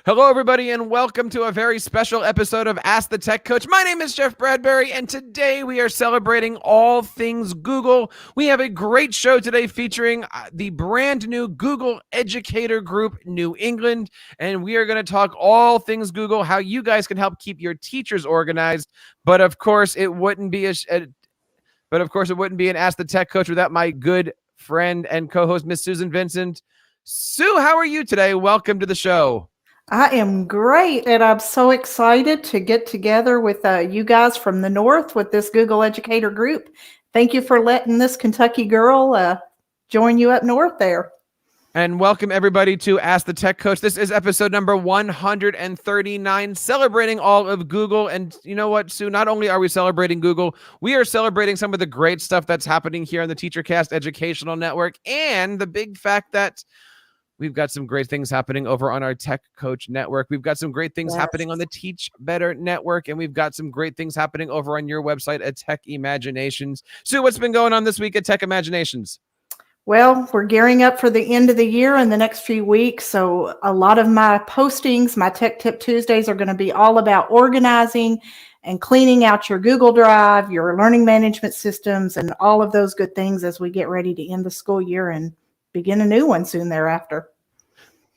Hello, everybody, and welcome to a very special episode of Ask the Tech Coach. My name is Jeff Bradbury, and today we are celebrating all things Google. We have a great show today featuring the brand new Google Educator Group New England, and we are going to talk all things Google, how you guys can help keep your teachers organized. But of course, it wouldn't be an Ask the Tech Coach without my good friend and co-host, Miss Susan Vincent. Sue, how are you today? Welcome to the show. I am great, and I'm so excited to get together with you guys from the North with this Google Educator Group. Thank you for letting this Kentucky girl join you up north there. And welcome everybody to Ask the Tech Coach. This is episode number 139, celebrating all of Google. And you know what, Sue? Not only are we celebrating Google, we are celebrating some of the great stuff that's happening here on the TEACHERCAST Educational Network, and the big fact that we've got some great things happening over on our Tech Coach Network. We've got some great things happening on the Teach Better Network, and we've got some great things happening over on your website at Tech Imaginations. Sue, what's been going on this week at Tech Imaginations? Well, we're gearing up for the end of the year in the next few weeks. So a lot of my postings, my Tech Tip Tuesdays, are going to be all about organizing and cleaning out your Google Drive, your learning management systems, and all of those good things as we get ready to end the school year and begin a new one soon thereafter.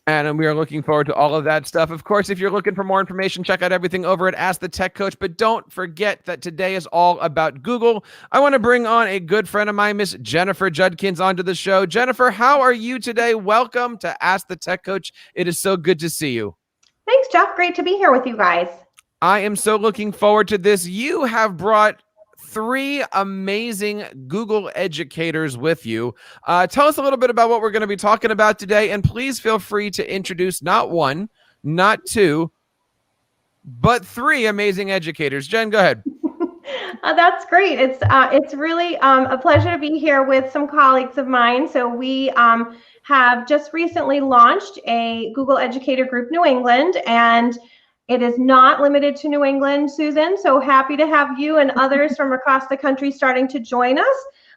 And we are looking forward to all of that stuff. Of course, if you're looking for more information, check out everything over at Ask the Tech Coach. But don't forget that today is all about Google. I want to bring on a good friend of mine, Miss Jennifer Judkins, onto the show. Jennifer, how are you today? Welcome to Ask the Tech Coach. It is so good to see you. Thanks, Jeff. Great to be here with you guys. I am so looking forward to this. You have brought 3 amazing Google educators with you. Tell us a little bit about what we're going to be talking about today, and please feel free to introduce not 1, not 2, but 3 amazing educators. Jen, go ahead. That's great. It's really a pleasure to be here with some colleagues of mine. So we have just recently launched a Google Educator Group New England, and it is not limited to New England, Susan. So happy to have you and others from across the country starting to join us.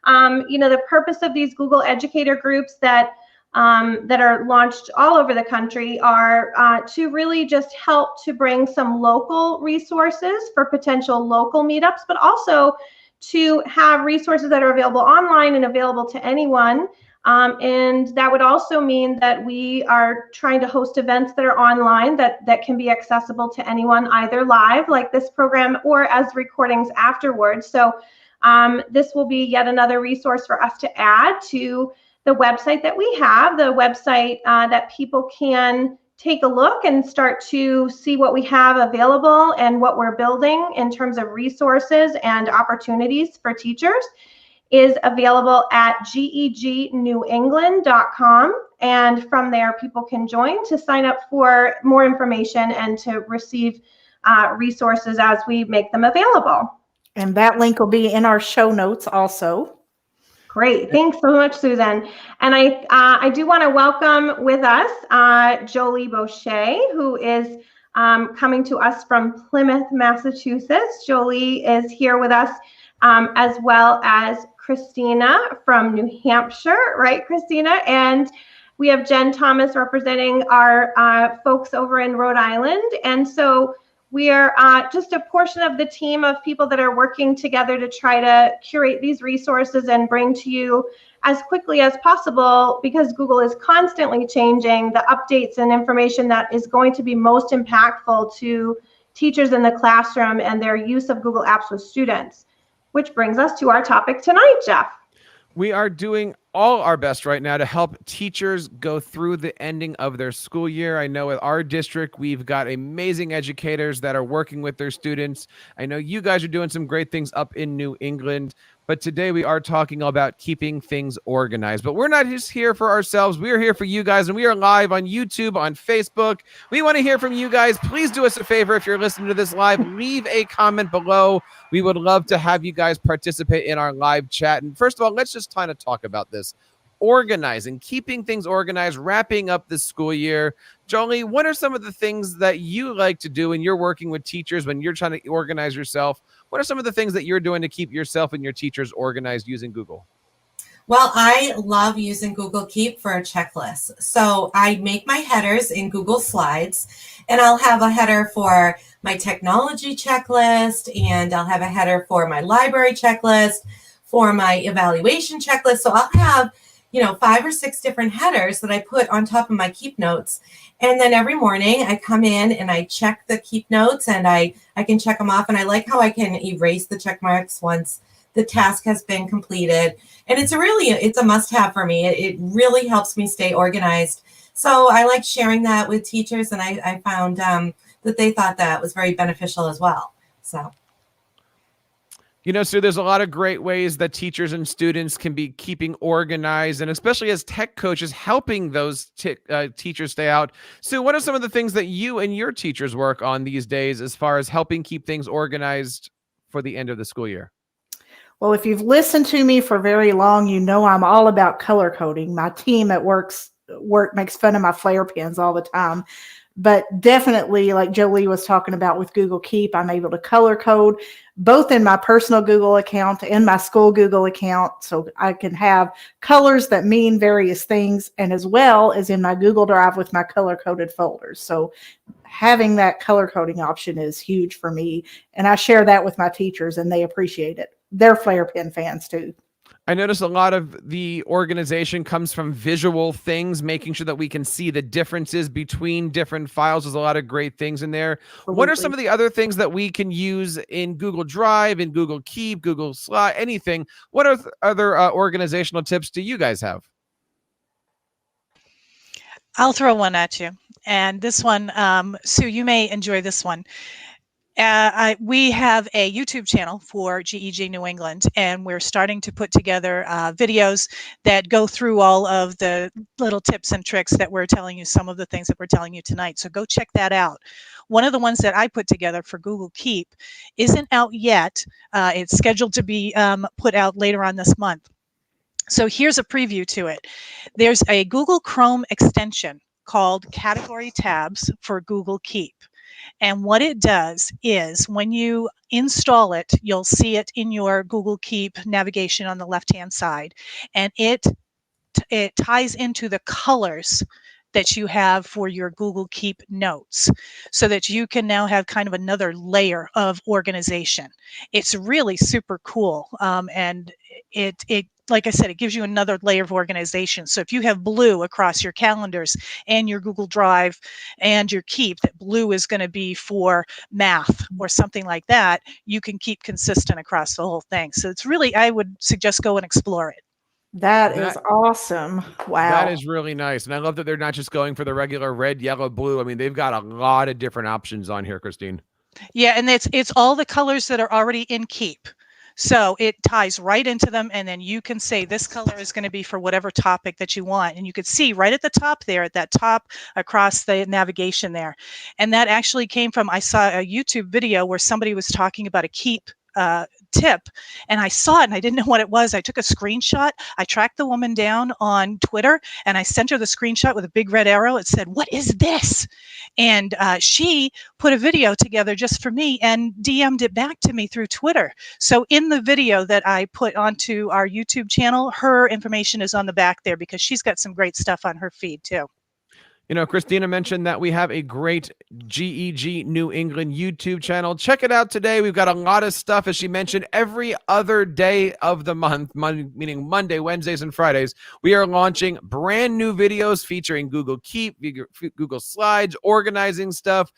The purpose of these Google Educator groups that are launched all over the country are to really just help to bring some local resources for potential local meetups, but also to have resources that are available online and available to anyone. And that would also mean that we are trying to host events that are online that can be accessible to anyone, either live like this program or as recordings afterwards. So this will be yet another resource for us to add to the website that we have, the website that people can take a look and start to see what we have available and what we're building in terms of resources and opportunities for teachers. Is available at gegnewengland.com, and from there people can join to sign up for more information and to receive resources as we make them available. And that link will be in our show notes also. Great, thanks so much, Susan. And I do want to welcome with us Jolie Boucher, who is coming to us from Plymouth, Massachusetts. Jolie is here with us as well as Christina from New Hampshire, right, Christina? And we have Jen Thomas representing our folks over in Rhode Island. And so we are just a portion of the team of people that are working together to try to curate these resources and bring to you as quickly as possible, because Google is constantly changing the updates and information that is going to be most impactful to teachers in the classroom and their use of Google Apps with students. Which brings us to our topic tonight, Jeff. We are doing all our best right now to help teachers go through the ending of their school year. I know at our district, we've got amazing educators that are working with their students. I know you guys are doing some great things up in New England. But today we are talking about keeping things organized. But we're not just here for ourselves. We are here for you guys, and we are live on YouTube, on Facebook. We want to hear from you guys. Please do us a favor if you're listening to this live. Leave a comment below. We would love to have you guys participate in our live chat. And first of all, let's just kind of talk about this. Organizing, keeping things organized, wrapping up the school year. Jolie, what are some of the things that you like to do when you're working with teachers, when you're trying to organize yourself? What are some of the things that you're doing to keep yourself and your teachers organized using Google? Well, I love using Google Keep for a checklist. So I make my headers in Google Slides, and I'll have a header for my technology checklist, and I'll have a header for my library checklist, for my evaluation checklist. So I'll have, 5 or 6 different headers that I put on top of my Keep notes. And then every morning I come in and I check the Keep notes, and I can check them off. And I like how I can erase the check marks once the task has been completed. And it's a must-have for me. It really helps me stay organized. So I like sharing that with teachers, and I found that they thought that was very beneficial as well. So. So there's a lot of great ways that teachers and students can be keeping organized, and especially as tech coaches, helping those teachers stay out. So what are some of the things that you and your teachers work on these days as far as helping keep things organized for the end of the school year? Well, if you've listened to me for very long, you know I'm all about color coding. My team at work makes fun of my flare pens all the time. But definitely, like Jolie was talking about with Google Keep, I'm able to color code both in my personal Google account and my school Google account. So I can have colors that mean various things, and as well as in my Google Drive with my color coded folders. So having that color coding option is huge for me. And I share that with my teachers, and they appreciate it. They're flare pen fans too. I notice a lot of the organization comes from visual things, making sure that we can see the differences between different files. There's a lot of great things in there. Absolutely. What are some of the other things that we can use in Google Drive, in Google Keep, Google Slide, anything? What are other organizational tips do you guys have? I'll throw one at you. And this one, Sue, you may enjoy this one. We have a YouTube channel for GEG New England, and we're starting to put together videos that go through all of the little tips and tricks that we're telling you, some of the things that we're telling you tonight. So go check that out. One of the ones that I put together for Google Keep isn't out yet. It's scheduled to be put out later on this month. So here's a preview to it. There's a Google Chrome extension called Category Tabs for Google Keep. And what it does is when you install it, you'll see it in your Google Keep navigation on the left-hand side. And it ties into the colors that you have for your Google Keep notes, so that you can now have kind of another layer of organization. It's really super cool. And it like I said, it gives you another layer of organization. So if you have blue across your calendars and your Google Drive and your Keep, that blue is going to be for math or something like that, you can keep consistent across the whole thing. So it's really, I would suggest go and explore it. That is awesome. Wow. That is really nice. And I love that they're not just going for the regular red, yellow, blue. I mean, they've got a lot of different options on here, Christine. Yeah, and it's all the colors that are already in Keep. So it ties right into them, and then you can say this color is going to be for whatever topic that you want. And you could see right at the top there, at that top across the navigation there. And that actually came from, I saw a YouTube video where somebody was talking about a Keep tip, and I saw it and I didn't know what it was. I took a screenshot. I tracked the woman down on Twitter, and I sent her the screenshot with a big red arrow. It said, "What is this?" And she put a video together just for me and DM'd it back to me through Twitter. So in the video that I put onto our YouTube channel, her information is on the back there, because she's got some great stuff on her feed too. Christina mentioned that we have a great GEG New England YouTube channel. Check it out today. We've got a lot of stuff, as she mentioned, every other day of the month, meaning Monday, Wednesdays, and Fridays. We are launching brand new videos featuring Google Keep, Google Slides, organizing stuff.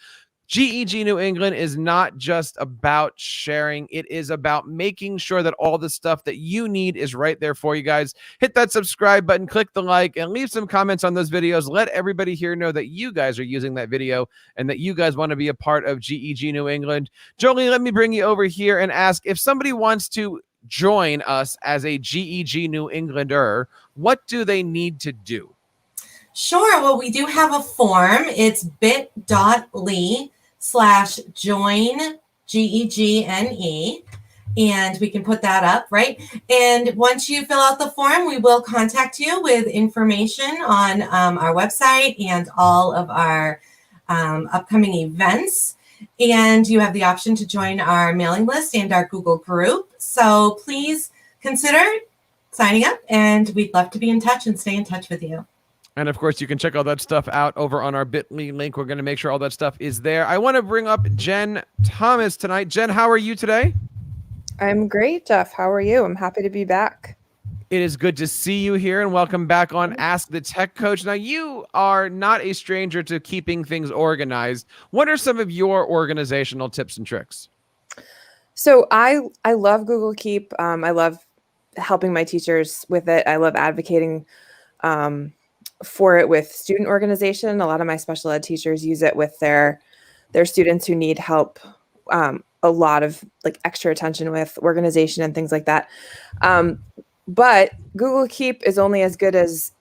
GEG New England is not just about sharing. It is about making sure that all the stuff that you need is right there for you guys. Hit that subscribe button, click the like, and leave some comments on those videos. Let everybody here know that you guys are using that video and that you guys want to be a part of GEG New England. Jolie, let me bring you over here and ask, if somebody wants to join us as a GEG New Englander, what do they need to do? Sure. Well, we do have a form. It's bit.ly/join GEGNE. And we can put that up, right? And once you fill out the form, we will contact you with information on our website and all of our upcoming events. And you have the option to join our mailing list and our Google group. So please consider signing up, and we'd love to be in touch and stay in touch with you. And of course, you can check all that stuff out over on our bit.ly link. We're going to make sure all that stuff is there. I want to bring up Jen Thomas tonight. Jen, how are you today? I'm great, Jeff. How are you? I'm happy to be back. It is good to see you here, and welcome back on Ask the Tech Coach. Now, you are not a stranger to keeping things organized. What are some of your organizational tips and tricks? So I love Google Keep. I love helping my teachers with it. I love advocating for it with student organization. A lot of my special ed teachers use it with their students who need help, a lot of like extra attention with organization and things like that. But Google Keep is only as good as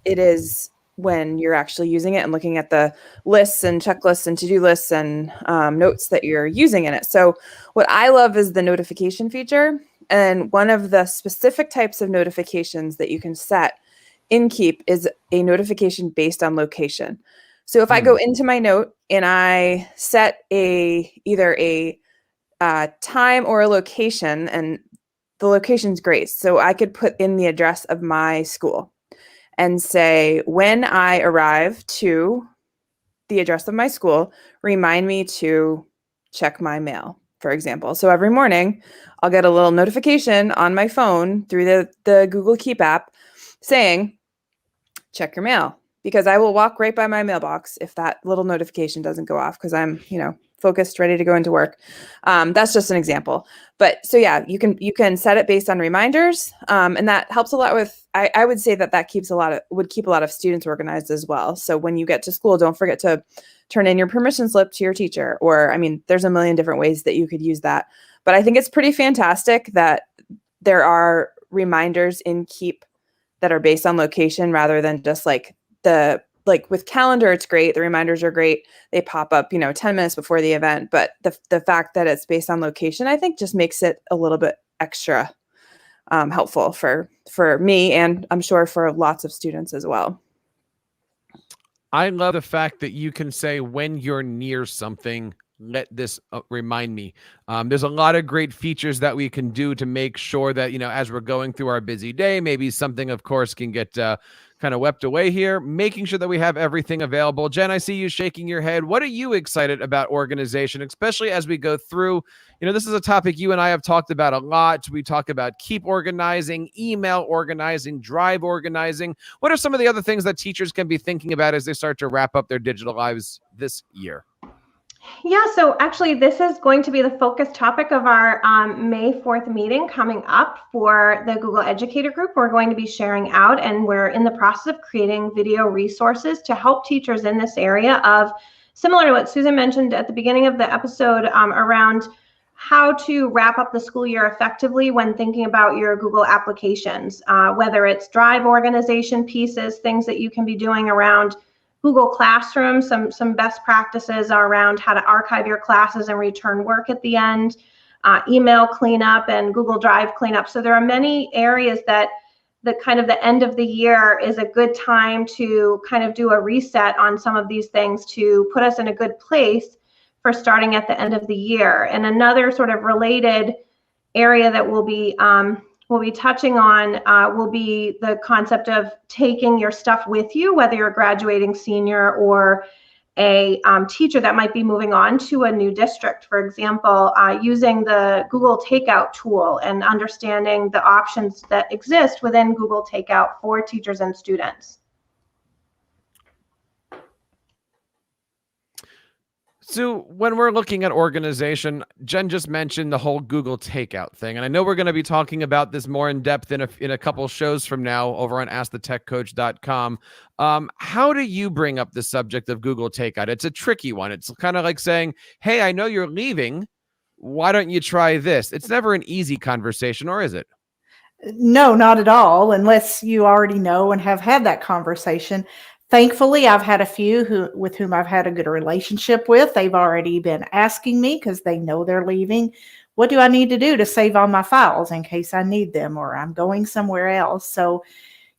it is when you're actually using it and looking at the lists and checklists and to-do lists and notes that you're using in it. So what I love is the notification feature. And one of the specific types of notifications that you can set in Keep is a notification based on location. So if I go into my note and I set either a time or a location, and the location's great. So I could put in the address of my school and say, when I arrive to the address of my school, remind me to check my mail, for example. So every morning I'll get a little notification on my phone through the Google Keep app saying, check your mail, because I will walk right by my mailbox if that little notification doesn't go off, because I'm, focused, ready to go into work. That's just an example. But so yeah, you can set it based on reminders, and that helps a lot with. I would say that would keep a lot of students organized as well. So when you get to school, don't forget to turn in your permission slip to your teacher. Or there's a million different ways that you could use that. But I think it's pretty fantastic that there are reminders in Keep that are based on location rather than just like with calendar, it's great. The reminders are great. They pop up, 10 minutes before the event. But the fact that it's based on location, I think just makes it a little bit extra helpful for me, and I'm sure for lots of students as well. I love the fact that you can say when you're near something, let this remind me. There's a lot of great features that we can do to make sure that, as we're going through our busy day, maybe something, of course, can get kind of wept away here, making sure that we have everything available. Jen, I see you shaking your head. What are you excited about organization, especially as we go through? This is a topic you and I have talked about a lot. We talk about Keep organizing, email organizing, Drive organizing. What are some of the other things that teachers can be thinking about as they start to wrap up their digital lives this year? Yeah, so actually this is going to be the focus topic of our May 4th meeting coming up for the Google Educator Group. We're going to be sharing out, and we're in the process of creating video resources to help teachers in this area of, similar to what Susan mentioned at the beginning of the episode, around how to wrap up the school year effectively when thinking about your Google applications, whether it's Drive organization pieces, things that you can be doing around Google Classroom, some best practices are around how to archive your classes and return work at the end, email cleanup and Google Drive cleanup. So there are many areas that the end of the year is a good time to kind of do a reset on some of these things to put us in a good place for starting at the end of the year. And another sort of related area that we'll be touching on will be the concept of taking your stuff with you, whether you're a graduating senior or a teacher that might be moving on to a new district. For example, using the Google Takeout tool and understanding the options that exist within Google Takeout for teachers and students. So when we're looking at organization, Jen just mentioned the whole Google Takeout thing. And I know we're going to be talking about this more in depth in a couple shows from now over on AskTheTechCoach.com. How do you bring up the subject of Google Takeout? It's a tricky one. It's kind of like saying, hey, I know you're leaving. Why don't you try this? It's never an easy conversation, or is it? No, not at all, unless you already know and have had that conversation. Thankfully, I've had a few with whom I've had a good relationship with. They've already been asking me, because they know they're leaving, what do I need to do to save all my files in case I need them or I'm going somewhere else? So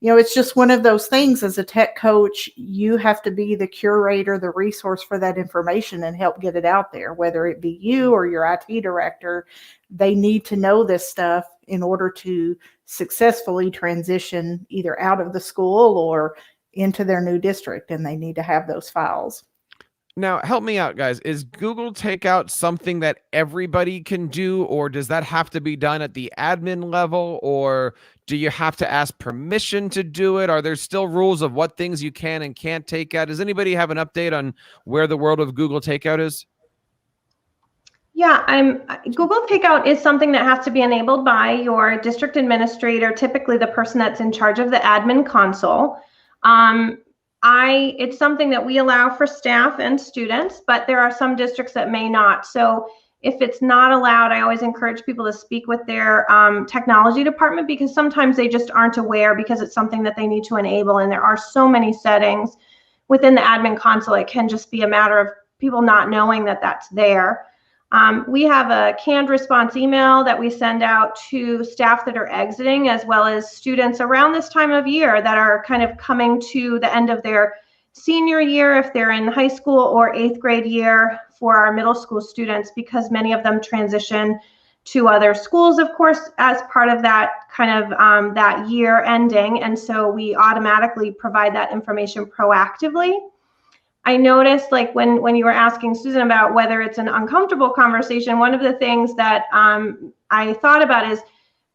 It's just one of those things. As a tech coach, you have to be the curator, the resource for that information and help get it out there, whether it be you or your IT director. They need to know this stuff in order to successfully transition either out of the school or into their new district, and they need to have those files. Now, help me out, guys. Is Google Takeout something that everybody can do, or does that have to be done at the admin level, or do you have to ask permission to do it? Are there still rules of what things you can and can't take out? Does anybody have an update on where the world of Google Takeout is? Yeah, Google Takeout is something that has to be enabled by your district administrator, typically the person that's in charge of the admin console. It's something that we allow for staff and students, but there are some districts that may not. So if it's not allowed, I always encourage people to speak with their technology department, because sometimes they just aren't aware because it's something that they need to enable. And there are so many settings within the admin console. It can just be a matter of people not knowing that that's there. We have a canned response email that we send out to staff that are exiting, as well as students around this time of year that are kind of coming to the end of their senior year, if they're in high school, or 8th grade year for our middle school students, because many of them transition to other schools, of course, as part of that kind of that year ending. And so we automatically provide that information proactively. I noticed, like when you were asking Susan about whether it's an uncomfortable conversation, one of the things that I thought about is,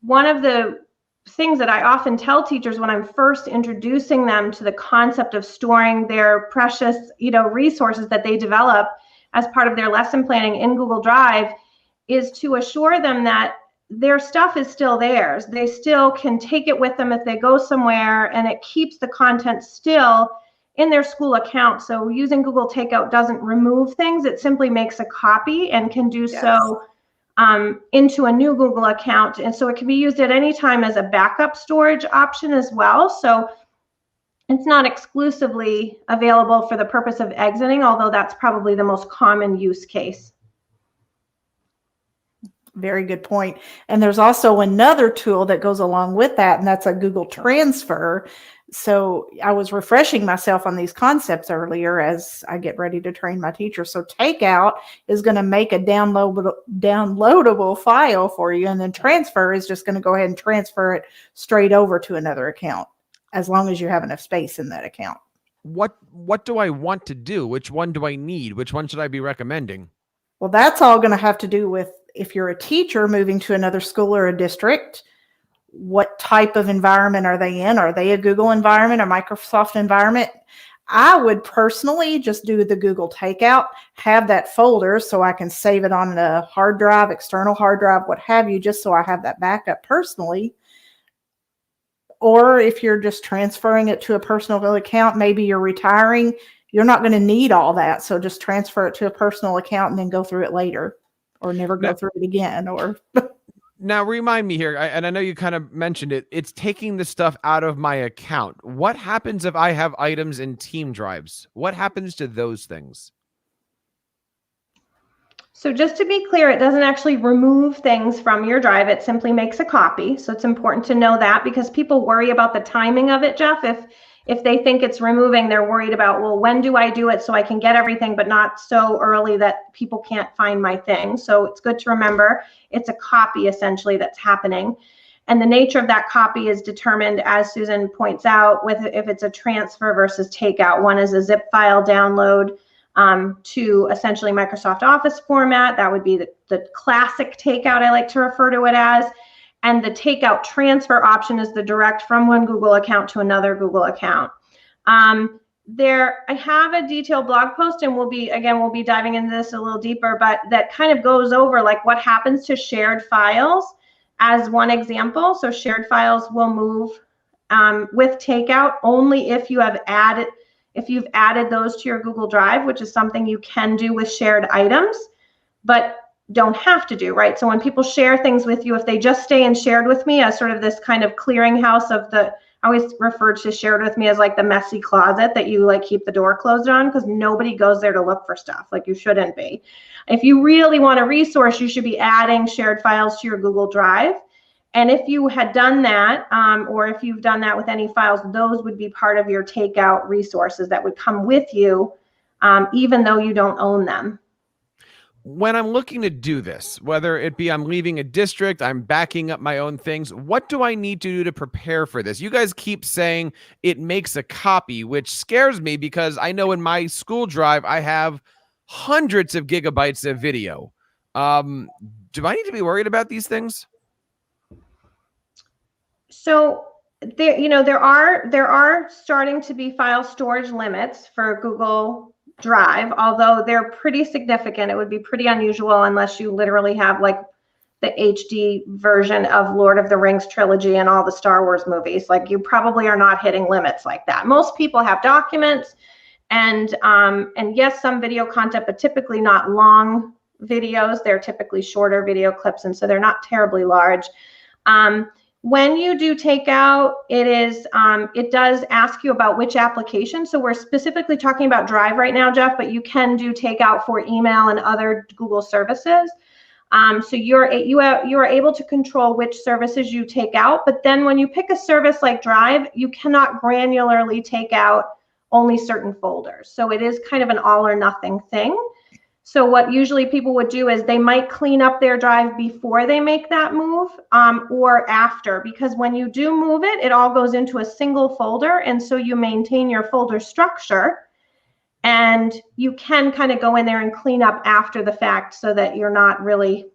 one of the things that I often tell teachers when I'm first introducing them to the concept of storing their precious, resources that they develop as part of their lesson planning in Google Drive, is to assure them that their stuff is still theirs. They still can take it with them if they go somewhere, and it keeps the content still in their school account. So using Google Takeout doesn't remove things. It simply makes a copy and can do so into a new Google account. And so it can be used at any time as a backup storage option as well. So it's not exclusively available for the purpose of exiting, although that's probably the most common use case. Very good point. And there's also another tool that goes along with that, and that's a Google Transfer. So I was refreshing myself on these concepts earlier as I get ready to train my teachers. So Takeout is going to make a downloadable file for you, and then Transfer is just going to go ahead and transfer it straight over to another account, as long as you have enough space in that account. What do I want to do? Which one do I need? Which one should I be recommending? Well, that's all going to have to do with, if you're a teacher moving to another school or a district, what type of environment are they in? Are they a Google environment or Microsoft environment? I would personally just do the Google Takeout, have that folder so I can save it on a hard drive, external hard drive, what have you, just so I have that backup personally. Or if you're just transferring it to a personal account, maybe you're retiring, you're not going to need all that. So just transfer it to a personal account and then go through it later, or never go through it again. Or Now, remind me here, and I know you kind of mentioned it, it's taking the stuff out of my account. What happens if I have items in team drives? What happens to those things? So just to be clear, it doesn't actually remove things from your drive. It simply makes a copy. So it's important to know that, because people worry about the timing of it, Jeff. If they think it's removing, they're worried about, well, when do I do it so I can get everything, but not so early that people can't find my thing. So it's good to remember it's a copy essentially that's happening. And the nature of that copy is determined, as Susan points out, with if it's a transfer versus takeout. One is a zip file download to essentially Microsoft Office format. That would be the classic takeout, I like to refer to it as. And the takeout transfer option is the direct from one Google account to another Google account. I have a detailed blog post, and we'll be diving into this a little deeper, but that kind of goes over like what happens to shared files as one example. So shared files will move with takeout only if you've added those to your Google Drive, which is something you can do with shared items, but don't have to do, right? So when people share things with you, if they just stay in shared with me as sort of this kind of clearinghouse of I always refer to shared with me as like the messy closet that you like keep the door closed on, because nobody goes there to look for stuff. Like, you shouldn't be. If you really want a resource, you should be adding shared files to your Google Drive. And if you had done that, or if you've done that with any files, those would be part of your takeout resources that would come with you, even though you don't own them. When I'm looking to do this, whether it be I'm leaving a district, I'm backing up my own things, what do I need to do to prepare for this? You guys keep saying it makes a copy, which scares me because I know in my school drive, I have hundreds of gigabytes of video. Do I need to be worried about these things? So there are starting to be file storage limits for Google Drive, although they're pretty significant. It would be pretty unusual unless you literally have like the HD version of Lord of the Rings trilogy and all the Star Wars movies. Like, you probably are not hitting limits like that. Most people have documents, and yes, some video content, but typically not long videos. They're typically shorter video clips, and so they're not terribly large. When you do takeout, it does ask you about which application. So we're specifically talking about Drive right now, Jeff, but you can do takeout for email and other Google services. So you are able to control which services you take out. But then when you pick a service like Drive, you cannot granularly take out only certain folders. So it is kind of an all or nothing thing. So what usually people would do is they might clean up their drive before they make that move, or after, because when you do move it, it all goes into a single folder. And so you maintain your folder structure, and you can kind of go in there and clean up after the fact so that you're not really,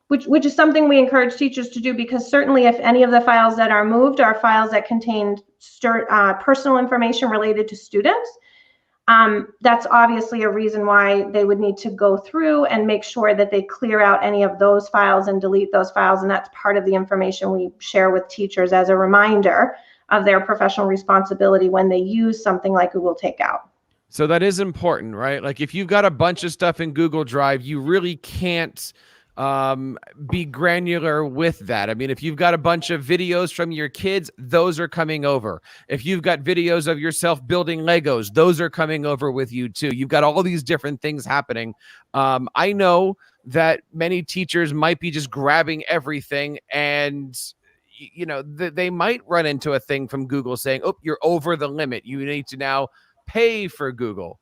which is something we encourage teachers to do, because certainly if any of the files that are moved are files that contain personal information related to students, that's obviously a reason why they would need to go through and make sure that they clear out any of those files and delete those files. And that's part of the information we share with teachers as a reminder of their professional responsibility when they use something like Google Takeout. So that is important, right? Like, if you've got a bunch of stuff in Google Drive, you really can't be granular with that. I mean, if you've got a bunch of videos from your kids, those are coming over. If you've got videos of yourself building Legos, those are coming over with you too. You've got all these different things happening. I know that many teachers might be just grabbing everything, and they might run into a thing from Google saying, "Oh, you're over the limit. You need to now pay for Google."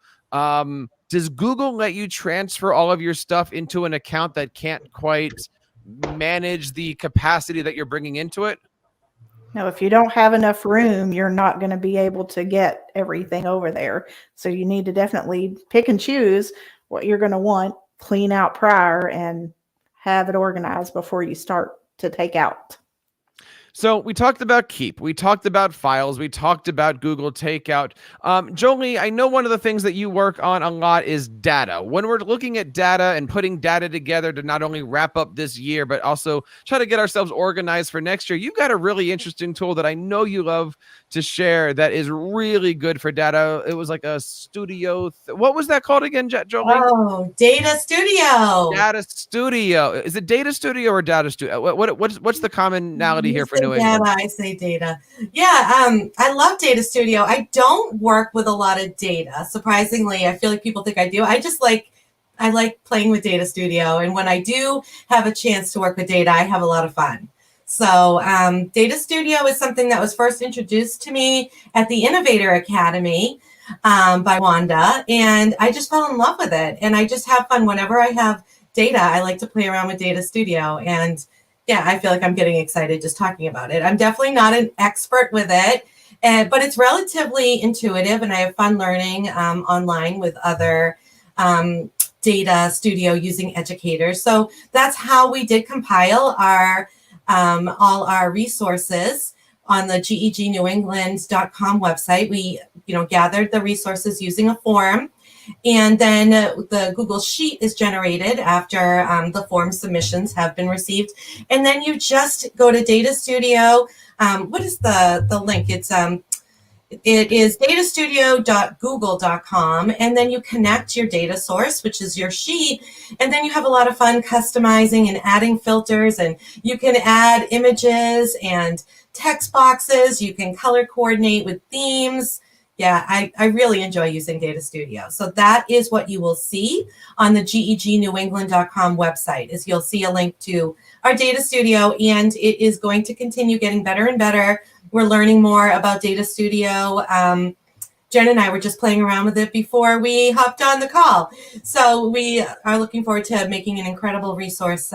Does Google let you transfer all of your stuff into an account that can't quite manage the capacity that you're bringing into it? No, if you don't have enough room, you're not going to be able to get everything over there. So you need to definitely pick and choose what you're going to want, clean out prior, and have it organized before you start to take out. So we talked about Keep, we talked about files, we talked about Google Takeout. Jolie, I know one of the things that you work on a lot is data. When we're looking at data and putting data together to not only wrap up this year, but also try to get ourselves organized for next year, you've got a really interesting tool that I know you love to share that is really good for data. It was like a studio. What was that called again, Jolie? Oh, Data Studio. Data Studio. Is it Data Studio or Data Studio? What's the commonality here for New England? Data, I say data. Yeah, I love Data Studio. I don't work with a lot of data. Surprisingly, I feel like people think I do. I like playing with Data Studio, and when I do have a chance to work with data, I have a lot of fun. So Data Studio is something that was first introduced to me at the Innovator Academy by Wanda, and I just fell in love with it. And I just have fun whenever I have data. I like to play around with Data Studio, and yeah, I feel like I'm getting excited just talking about it. I'm definitely not an expert with it, but it's relatively intuitive, and I have fun learning online with other Data Studio using educators. So that's how we did compile our all our resources on the gegNewEngland.com website. We gathered the resources using a form. And then the Google Sheet is generated after the form submissions have been received. And then you just go to Data Studio. What is the link? It is datastudio.google.com. And then you connect your data source, which is your sheet. And then you have a lot of fun customizing and adding filters. And you can add images and text boxes. You can color coordinate with themes. Yeah, I really enjoy using Data Studio. So that is what you will see on the gegnewengland.com website, is you'll see a link to our Data Studio, and it is going to continue getting better and better. We're learning more about Data Studio. Jen and I were just playing around with it before we hopped on the call. So we are looking forward to making an incredible resource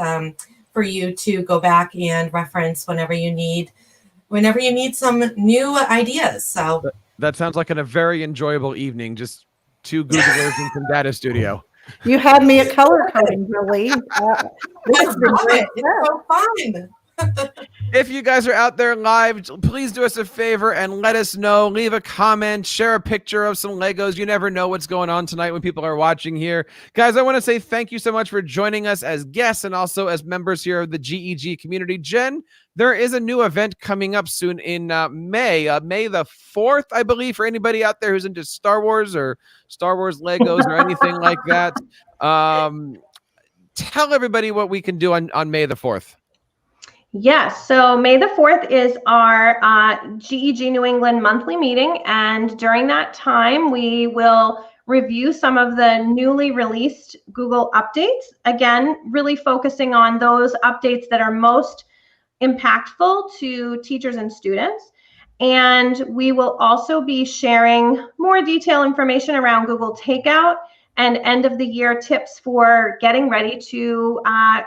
for you to go back and reference whenever you need some new ideas. So that sounds like a very enjoyable evening. Just two Googlers and some Data Studio. You had me at color coding, Julie. This has been great. It's so fun. If you guys are out there live, please do us a favor and let us know. Leave a comment, share a picture of some Legos. You never know what's going on tonight when people are watching here. Guys, I want to say thank you so much for joining us as guests and also as members here of the GEG community. Jen, there is a new event coming up soon in May the 4th, I believe, for anybody out there who's into Star Wars or Star Wars Legos or anything like that. Tell everybody what we can do on May the 4th. Yes, so May the 4th is our GEG New England monthly meeting, and during that time we will review some of the newly released Google updates, again really focusing on those updates that are most impactful to teachers and students. And we will also be sharing more detailed information around Google Takeout and end of the year tips for getting ready to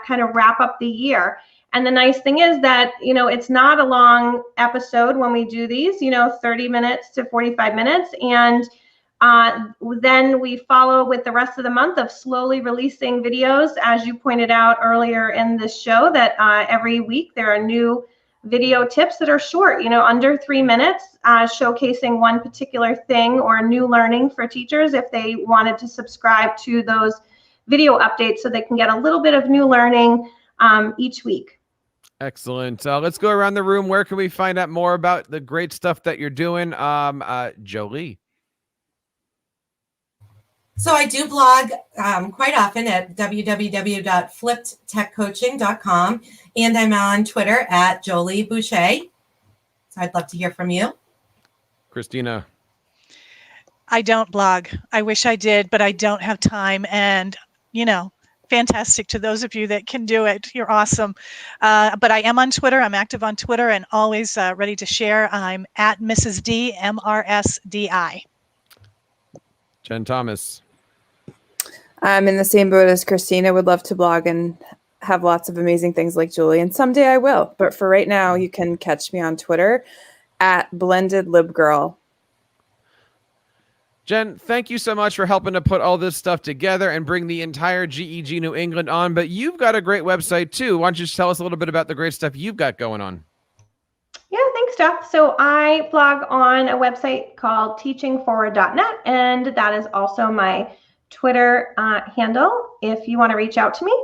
kind of wrap up the year. And the nice thing is that, it's not a long episode when we do these, 30 minutes to 45 minutes. And then we follow with the rest of the month of slowly releasing videos. As you pointed out earlier in this show, that every week there are new video tips that are short, under 3 minutes, showcasing one particular thing or new learning for teachers if they wanted to subscribe to those video updates so they can get a little bit of new learning each week. Excellent. Let's go around the room. Where can we find out more about the great stuff that you're doing? Jolie. So I do blog quite often at www.flippedtechcoaching.com, and I'm on Twitter at Jolie Boucher. So I'd love to hear from you. Christina. I don't blog. I wish I did, but I don't have time. And, fantastic to those of you that can do it. You're awesome. But I am on Twitter. I'm active on Twitter and always ready to share. I'm at Mrs. D, MRSDI. Jen Thomas. I'm in the same boat as Christina. Would love to blog and have lots of amazing things like Julie. And someday I will. But for right now, you can catch me on Twitter at BlendedLibGirl. Jen, thank you so much for helping to put all this stuff together and bring the entire GEG New England on. But you've got a great website too. Why don't you just tell us a little bit about the great stuff you've got going on? Yeah, thanks, Jeff. So I blog on a website called teachingforward.net, and that is also my Twitter handle if you want to reach out to me.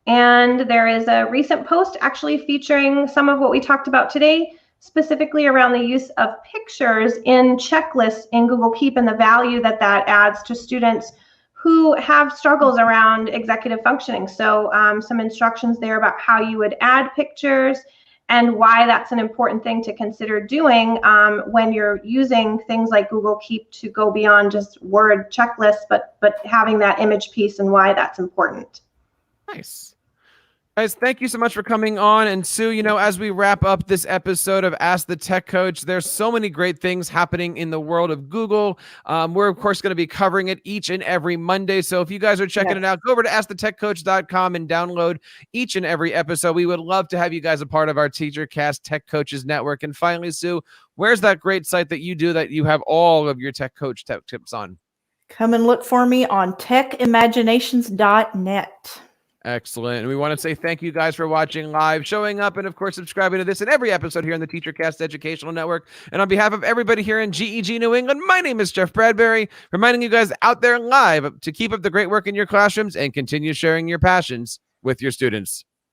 And there is a recent post actually featuring some of what we talked about today, specifically around the use of pictures in checklists in Google Keep and the value that adds to students who have struggles around executive functioning. So some instructions there about how you would add pictures and why that's an important thing to consider doing when you're using things like Google Keep to go beyond just word checklists, but having that image piece and why that's important. Nice. Guys, thank you so much for coming on. And Sue, as we wrap up this episode of Ask the Tech Coach, there's so many great things happening in the world of Google. We're, of course, going to be covering it each and every Monday. So if you guys are checking it out, go over to AskTheTechCoach.com and download each and every episode. We would love to have you guys a part of our TEACHERCAST Tech Coaches Network. And finally, Sue, where's that great site that you have all of your Tech Coach tips on? Come and look for me on techimaginations.net. Excellent. And we want to say thank you guys for watching live, showing up, and of course, subscribing to this and every episode here on the TEACHERCAST Educational Network. And on behalf of everybody here in GEG New England, my name is Jeff Bradbury, reminding you guys out there live to keep up the great work in your classrooms and continue sharing your passions with your students.